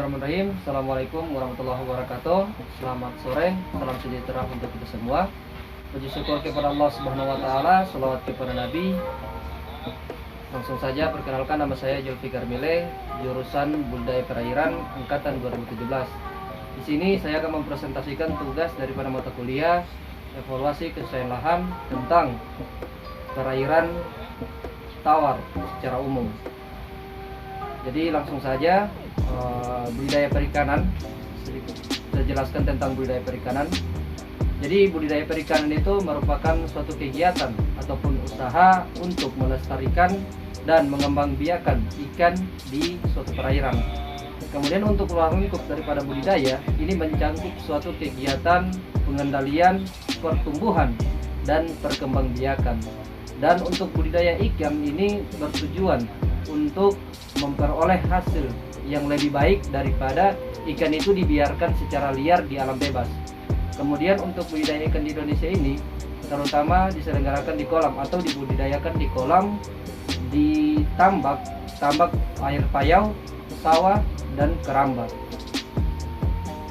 Bismillahirrahmanirrahim. Assalamualaikum warahmatullahi wabarakatuh. Selamat sore, salam sejahtera untuk kita semua. Puji syukur kepada Allah Subhanahu wa taala, selawat kepada Nabi. Langsung saja perkenalkan, nama saya Zulfikar Mileh, jurusan Budaya Perairan angkatan 2017. Di sini saya akan mempresentasikan tugas daripada mata kuliah evaluasi kesusahan lahan tentang perairan tawar secara umum. Jadi langsung saja, budidaya perikanan. Saya jelaskan tentang budidaya perikanan. Jadi budidaya perikanan itu merupakan suatu kegiatan ataupun usaha untuk melestarikan dan mengembangbiakan ikan di suatu perairan. Kemudian untuk luar lingkup daripada budidaya, ini mencakup suatu kegiatan pengendalian, pertumbuhan, dan perkembangbiakan. Dan untuk budidaya ikan ini bertujuan untuk memperoleh hasil yang lebih baik daripada ikan itu dibiarkan secara liar di alam bebas. Kemudian untuk budidaya ikan di Indonesia ini terutama diselenggarakan di kolam atau dibudidayakan di kolam, di tambak air payau, sawah, dan keramba.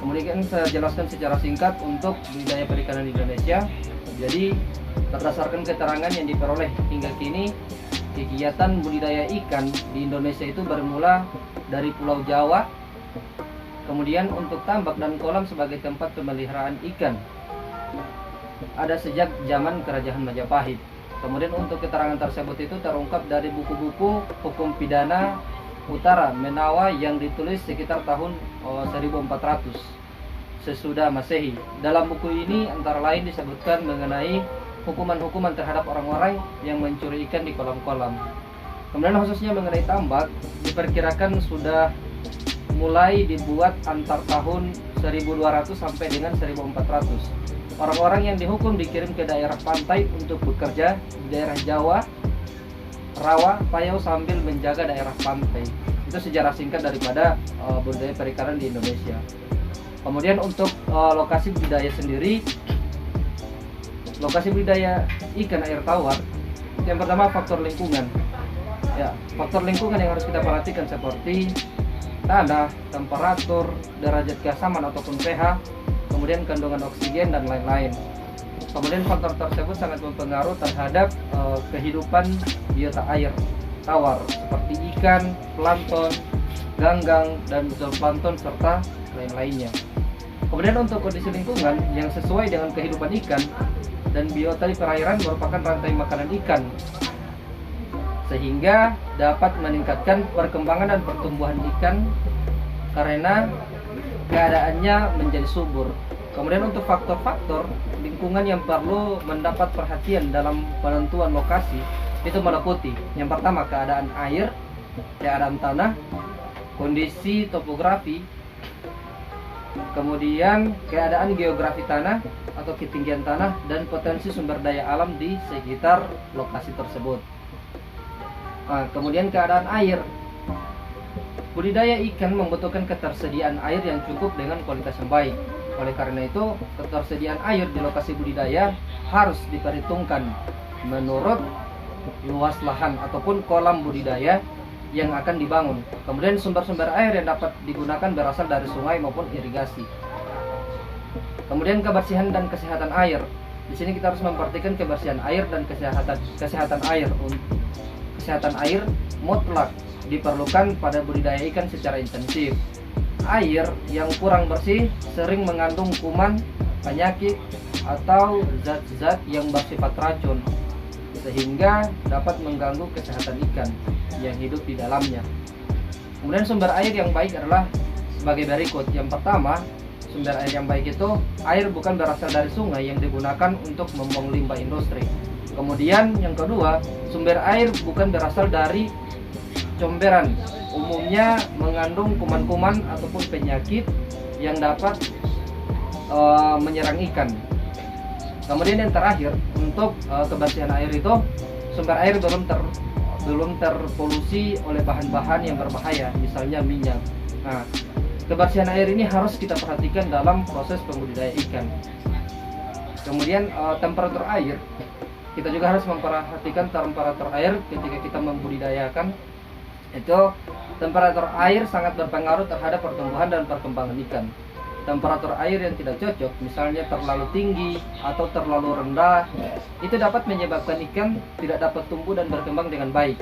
Kemudian saya jelaskan secara singkat untuk budidaya perikanan di Indonesia. Jadi berdasarkan keterangan yang diperoleh hingga kini, kegiatan budidaya ikan di Indonesia itu bermula dari Pulau Jawa. Kemudian untuk tambak dan kolam sebagai tempat pemeliharaan ikan ada sejak zaman Kerajaan Majapahit. Kemudian untuk keterangan tersebut itu terungkap dari buku-buku hukum pidana utara Menawa yang ditulis sekitar tahun 1400 sesudah Masehi. Dalam buku ini antara lain disebutkan mengenai hukuman-hukuman terhadap orang-orang yang mencuri ikan di kolam-kolam. Kemudian khususnya mengenai tambak, diperkirakan sudah mulai dibuat antar tahun 1200 sampai dengan 1400. Orang-orang yang dihukum dikirim ke daerah pantai untuk bekerja di daerah Jawa, rawa, payau sambil menjaga daerah pantai. Itu sejarah singkat daripada budidaya perikanan di Indonesia. Kemudian untuk lokasi budidaya sendiri, lokasi budidaya ikan air tawar, yang pertama faktor lingkungan. Ya, faktor lingkungan yang harus kita perhatikan seperti tanah, temperatur, derajat keasaman ataupun pH, kemudian kandungan oksigen dan lain-lain. Kemudian faktor tersebut sangat mempengaruhi terhadap kehidupan biota air tawar seperti ikan, plankton, ganggang, dan zooplankton serta lain-lainnya. Kemudian untuk kondisi lingkungan yang sesuai dengan kehidupan ikan dan biota di perairan merupakan rantai makanan ikan, sehingga dapat meningkatkan perkembangan dan pertumbuhan ikan karena keadaannya menjadi subur. Kemudian untuk faktor-faktor lingkungan yang perlu mendapat perhatian dalam penentuan lokasi itu meliputi yang pertama keadaan air, keadaan tanah, kondisi topografi, kemudian keadaan geografi tanah atau ketinggian tanah, dan potensi sumber daya alam di sekitar lokasi tersebut. Nah, kemudian keadaan air. Budidaya ikan membutuhkan ketersediaan air yang cukup dengan kualitas yang baik. Oleh karena itu, ketersediaan air di lokasi budidaya harus diperhitungkan menurut luas lahan ataupun kolam budidaya yang akan dibangun. Kemudian sumber-sumber air yang dapat digunakan berasal dari sungai maupun irigasi. Kemudian kebersihan dan kesehatan air. Di sini kita harus memperhatikan kebersihan air dan kesehatan air. Kesehatan air mutlak diperlukan pada budidaya ikan secara intensif. Air yang kurang bersih sering mengandung kuman, penyakit, atau zat-zat yang bersifat racun, sehingga dapat mengganggu kesehatan ikan yang hidup di dalamnya. Kemudian sumber air yang baik adalah sebagai berikut. Yang pertama, sumber air yang baik itu air bukan berasal dari sungai yang digunakan untuk membuang limbah industri. Kemudian yang kedua, sumber air bukan berasal dari comberan, umumnya mengandung kuman-kuman ataupun penyakit yang dapat menyerang ikan. Kemudian yang terakhir, untuk kebersihan air itu sumber air belum terpolusi oleh bahan-bahan yang berbahaya, misalnya minyak. Nah, kebersihan air ini harus kita perhatikan dalam proses pembudidaya ikan. Kemudian temperatur air, kita juga harus memperhatikan temperatur air ketika kita membudidayakan Itu temperatur air sangat berpengaruh terhadap pertumbuhan dan perkembangan ikan. Temperatur air yang tidak cocok, misalnya terlalu tinggi atau terlalu rendah, itu dapat menyebabkan ikan tidak dapat tumbuh dan berkembang dengan baik.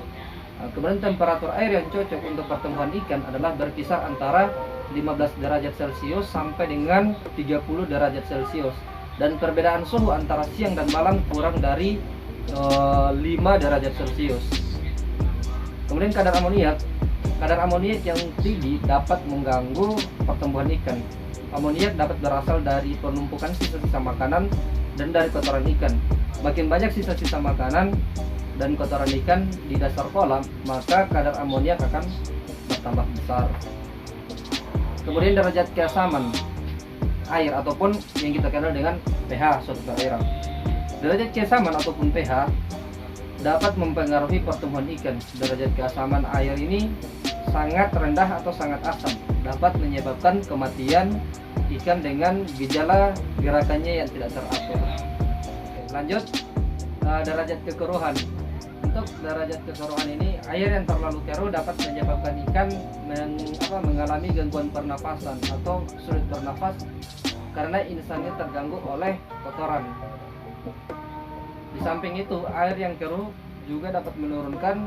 Kemudian temperatur air yang cocok untuk pertumbuhan ikan adalah berkisar antara 15 derajat Celcius sampai dengan 30 derajat Celcius. Dan perbedaan suhu antara siang dan malam kurang dari 5 derajat Celcius. Kemudian kadar amoniak yang tinggi dapat mengganggu pertumbuhan ikan. Amoniak dapat berasal dari penumpukan sisa-sisa makanan dan dari kotoran ikan. Makin banyak sisa-sisa makanan dan kotoran ikan di dasar kolam, maka kadar amoniak akan bertambah besar. Kemudian derajat keasaman air ataupun yang kita kenal dengan pH suatu perairan. Derajat keasaman ataupun pH dapat mempengaruhi pertumbuhan ikan. Derajat keasaman air ini sangat rendah atau sangat asam, dapat menyebabkan kematian ikan dengan gejala gerakannya yang tidak teratur. Lanjut, derajat kekeruhan. Untuk derajat kekeruhan ini, air yang terlalu keruh dapat menyebabkan ikan mengalami gangguan pernafasan atau sulit bernafas karena insangnya terganggu oleh kotoran. Di samping itu, air yang keruh juga dapat menurunkan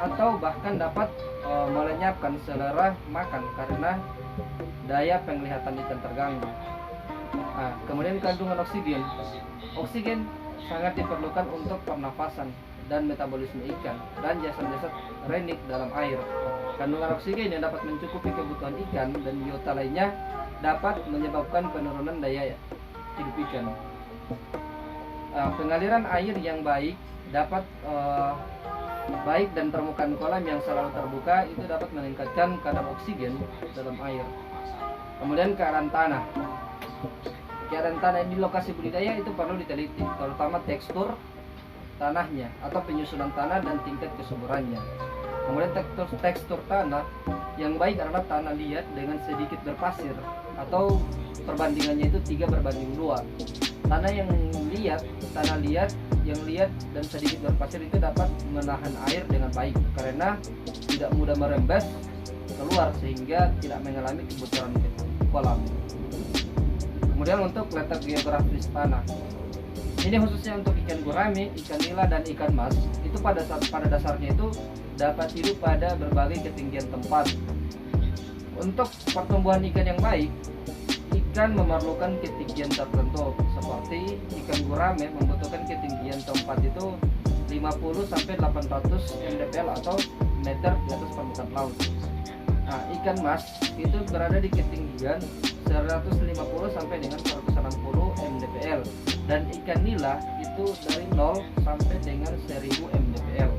atau bahkan dapat melenyapkan selera makan karena daya penglihatan ikan terganggu. Kemudian kandungan oksigen. Oksigen sangat diperlukan untuk pernafasan dan metabolisme ikan dan jasad-jasad renik dalam air. Kandungan oksigen yang dapat mencukupi kebutuhan ikan dan biota lainnya dapat menyebabkan penurunan daya hidup ikan. Pengaliran air yang baik dan permukaan kolam yang selalu terbuka itu dapat meningkatkan kadar oksigen dalam air. Kemudian keadaan tanah. Keadaan tanah di lokasi budidaya itu perlu diteliti, terutama tekstur tanahnya atau penyusunan tanah dan tingkat kesuburannya. Kemudian tekstur tanah yang baik adalah tanah liat dengan sedikit berpasir atau perbandingannya itu 3:2. Tanah liat dan sedikit berpasir itu dapat menahan air dengan baik karena tidak mudah merembes keluar sehingga tidak mengalami kebocoran kolam. Kemudian untuk letak geografis tanah. Ini khususnya untuk ikan gurame, ikan nila dan ikan mas, itu pada dasarnya itu dapat hidup pada berbagai ketinggian tempat. Untuk pertumbuhan ikan yang baik, ikan memerlukan ketinggian tertentu. Seperti ikan gurame membutuhkan ketinggian tempat itu 50 sampai 800 mdpl atau meter di atas permukaan laut. Ikan mas itu berada di ketinggian 150 sampai dengan 160 mdpl dan ikan nila itu dari 0 sampai dengan 1000 mdpl.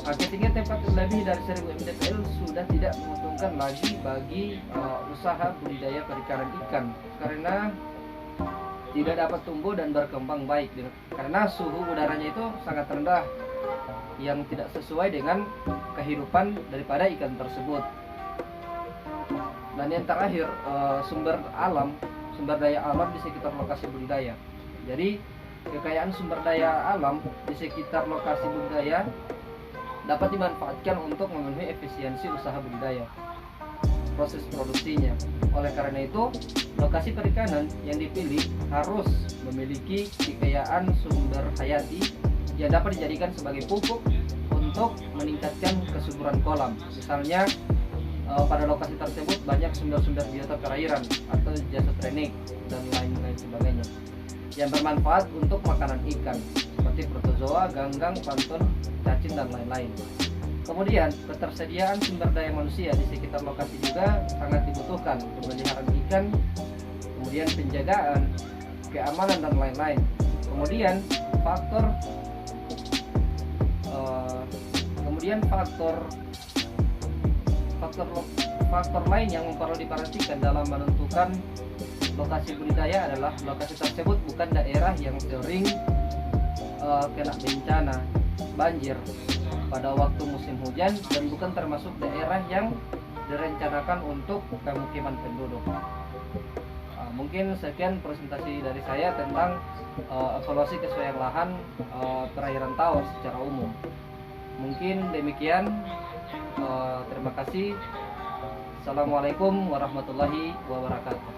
Ketinggian tempat lebih dari 1000 mdpl sudah tidak menguntungkan lagi bagi usaha budidaya perikanan ikan karena tidak dapat tumbuh dan berkembang baik karena suhu udaranya itu sangat rendah yang tidak sesuai dengan kehidupan daripada ikan tersebut. Dan yang terakhir, sumber daya alam di sekitar lokasi budidaya. Jadi kekayaan sumber daya alam di sekitar lokasi budidaya dapat dimanfaatkan untuk memenuhi efisiensi usaha budidaya, proses produksinya. Oleh karena itu, lokasi perikanan yang dipilih harus memiliki kekayaan sumber hayati yang dapat dijadikan sebagai pupuk untuk meningkatkan kesuburan kolam. Misalnya pada lokasi tersebut banyak sumber-sumber biota perairan atau jasad renik dan lain-lain sebagainya yang bermanfaat untuk makanan ikan seperti protozoa, ganggang, plankton, cacing dan lain-lain. Kemudian ketersediaan sumber daya manusia di sekitar lokasi juga sangat dibutuhkan, pemeliharaan ikan, kemudian penjagaan, keamanan dan lain-lain. Kemudian faktor lain yang perlu diperhatikan dalam menentukan lokasi budidaya adalah lokasi tersebut bukan daerah yang sering kena bencana banjir pada waktu musim hujan dan bukan termasuk daerah yang direncanakan untuk pemukiman penduduk. Mungkin sekian presentasi dari saya tentang evaluasi kesesuaian lahan perairan tawar secara umum. Mungkin demikian. Terima kasih. Assalamualaikum warahmatullahi wabarakatuh.